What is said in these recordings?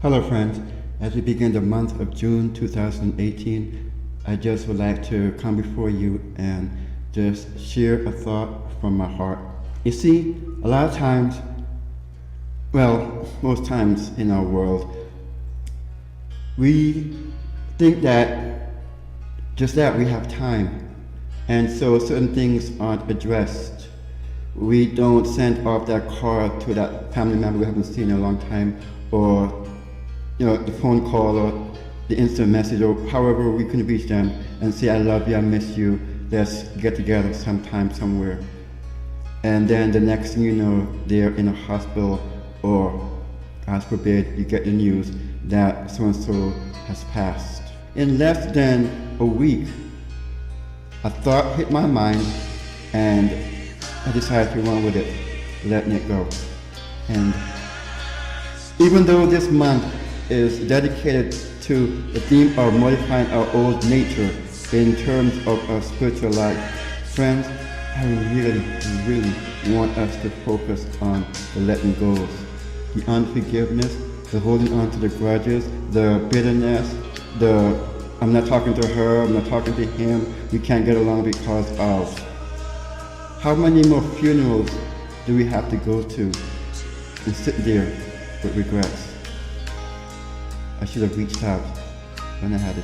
Hello friends, as we begin the month of June 2018, I just would like to come before you and just share a thought from my heart. You see, a lot of times, well, most times in our world, we think that just that we have time, and so certain things aren't addressed. We don't send off that card to that family member we haven't seen in a long time, or the phone call or the instant message, or however we can reach them and say, I love you, I miss you, let's get together sometime, somewhere. And then the next thing you know, they're in a hospital, or God forbid, you get the news that so-and-so has passed. In less than a week, a thought hit my mind and I decided to run with it, letting it go. And even though this month is dedicated to the theme of modifying our old nature in terms of our spiritual life, friends, I really want us to focus on the letting goes, the unforgiveness, the holding on to the grudges, the bitterness, I'm not talking to her, I'm not talking to him, we can't get along because of. How many more funerals do we have to go to and sit there with regrets? I should have reached out when I had a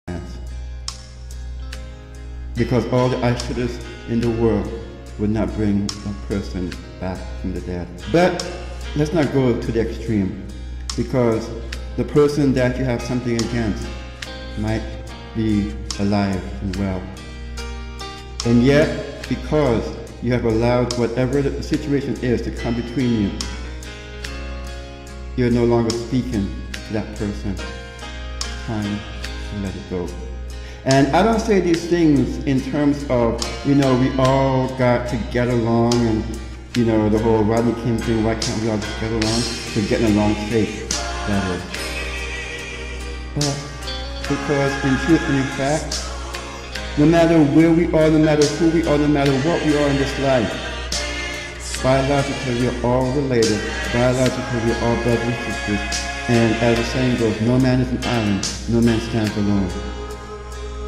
chance. Because all the I shouldas in the world would not bring a person back from the dead. But let's not go to the extreme, because the person that you have something against might be alive and well. And yet, because you have allowed whatever the situation is to come between you, you're no longer speaking to that person. Time to let it go. And I don't say these things in terms of, we all got to get along, and the whole Rodney King thing, why can't we all just get along? For getting along sake, that is. But because in truth and in fact, no matter where we are, no matter who we are, no matter what we are in this life, biologically we are all related, biologically we are all brothers and sisters, and as the saying goes, no man is an island, no man stands alone.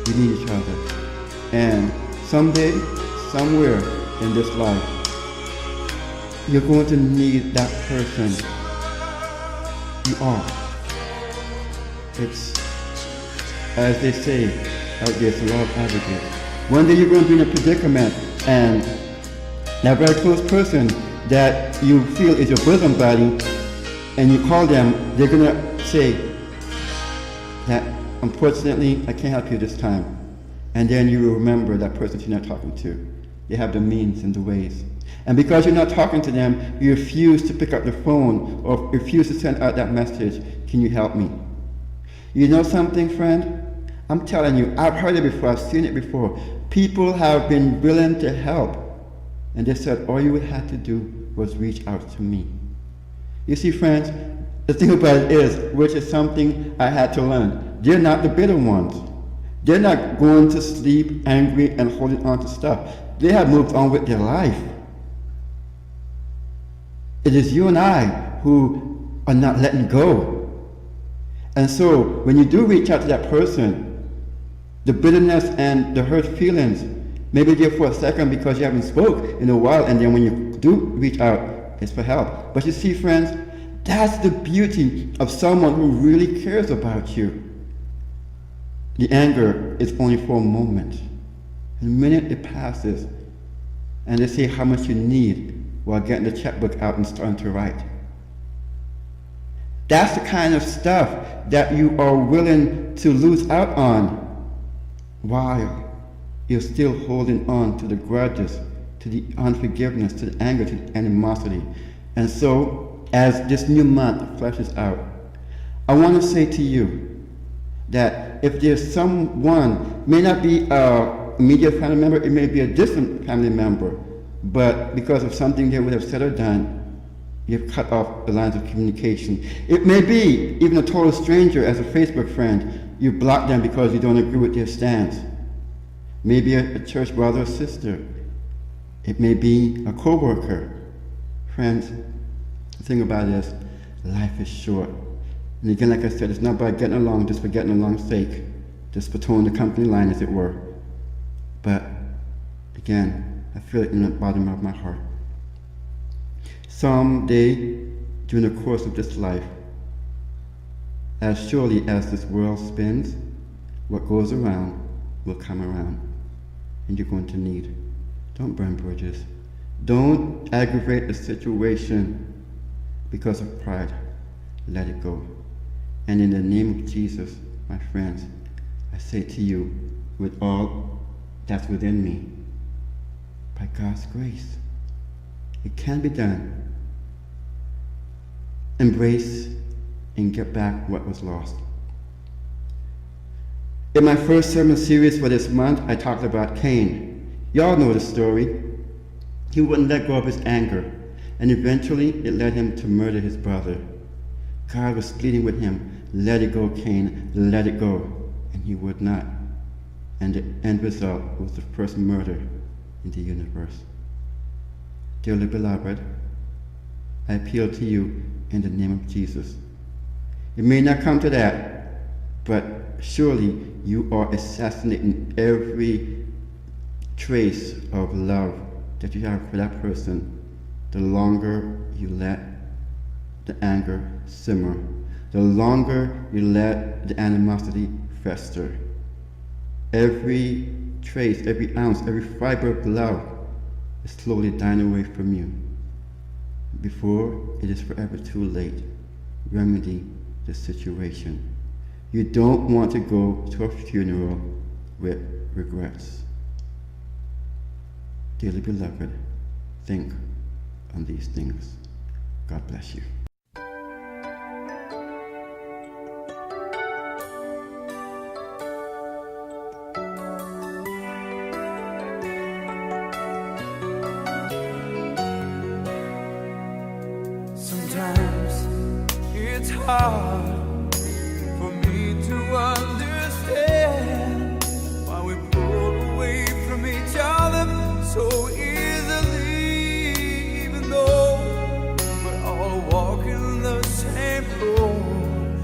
We need each other. And someday, somewhere in this life, you're going to need that person. You are. It's, as they say, out there, it's a law of averages. One day you're going to be in a predicament, and that very close person that you feel is your bosom buddy, and you call them, they're going to say that, unfortunately, I can't help you this time. And then you will remember that person you're not talking to. They have the means and the ways. And because you're not talking to them, you refuse to pick up the phone or refuse to send out that message, can you help me? You know something, friend? I'm telling you, I've heard it before, I've seen it before. People have been willing to help, and they said all you would have to do was reach out to me. You see, friends, the thing about it is, which is something I had to learn, they're not the bitter ones. They're not going to sleep angry and holding on to stuff. They have moved on with their life. It is you and I who are not letting go. And so, when you do reach out to that person, the bitterness and the hurt feelings may be there for a second because you haven't spoke in a while, and then when you do reach out, it's for help. But you see, friends, that's the beauty of someone who really cares about you. The anger is only for a moment. The minute it passes, and they say how much you need while getting the checkbook out and starting to write. That's the kind of stuff that you are willing to lose out on while you're still holding on to the grudges, to the unforgiveness, to the anger, to the animosity. And so, as this new month fleshes out, I want to say to you that if there's someone, may not be a immediate family member, it may be a distant family member, but because of something they would have said or done, you've cut off the lines of communication. It may be even a total stranger as a Facebook friend. You block them because you don't agree with their stance. Maybe a church brother or sister. It may be a co-worker. Friends, the thing about it is, life is short. And again, like I said, it's not about getting along just for getting along's sake, just for towing the company line, as it were. But again, I feel it in the bottom of my heart. Someday, during the course of this life, as surely as this world spins, what goes around will come around, and you're going to need. Don't burn bridges. Don't aggravate the situation because of pride. Let it go. And in the name of Jesus, my friends, I say to you, with all that's within me, by God's grace, it can be done. Embrace and get back what was lost. In my first sermon series for this month, I talked about Cain. Y'all know the story. He wouldn't let go of his anger, and eventually it led him to murder his brother. God was pleading with him, let it go, Cain, let it go. And he would not. And the end result was the first murder in the universe. Dearly beloved, I appeal to you in the name of Jesus. It may not come to that, but surely you are assassinating every trace of love that you have for that person the longer you let the anger simmer, the longer you let the animosity fester. Every trace, every ounce, every fiber of love is slowly dying away from you. Before it is forever too late, remedy the situation. You don't want to go to a funeral with regrets. Dearly beloved, think on these things. God bless you. Sometimes it's hard for me to understand why we pull away from each other so easily, even though we're all walking the same road.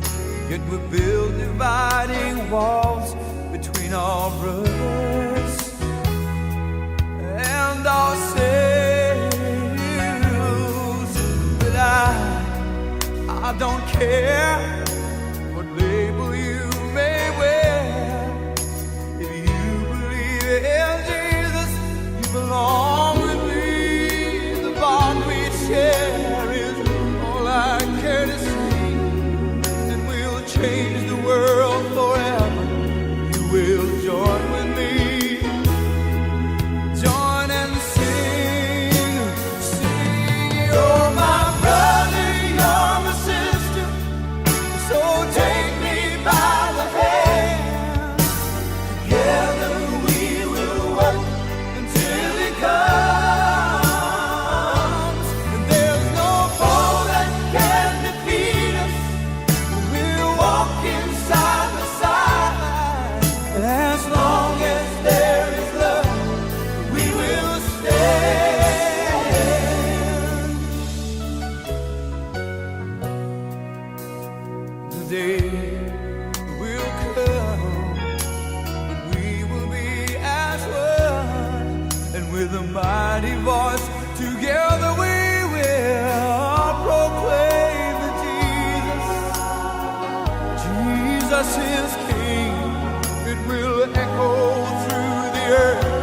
Yet we build dividing walls between our brothers and our selves. But I don't care what label you may wear. If you believe in Jesus, you belong with me. The bond we share is all I care to see, and we'll change the world forever. You will join with me. Join and sing, sing. You're my brother, you're my sister, so take me by the hand. Together we will work until it comes. And there's no foe that can defeat us. We're walking side by side. And as long as there is love, we will stand. The day will come when we will be as one, and with a mighty voice together we will proclaim that Jesus is King. It will echo through the earth.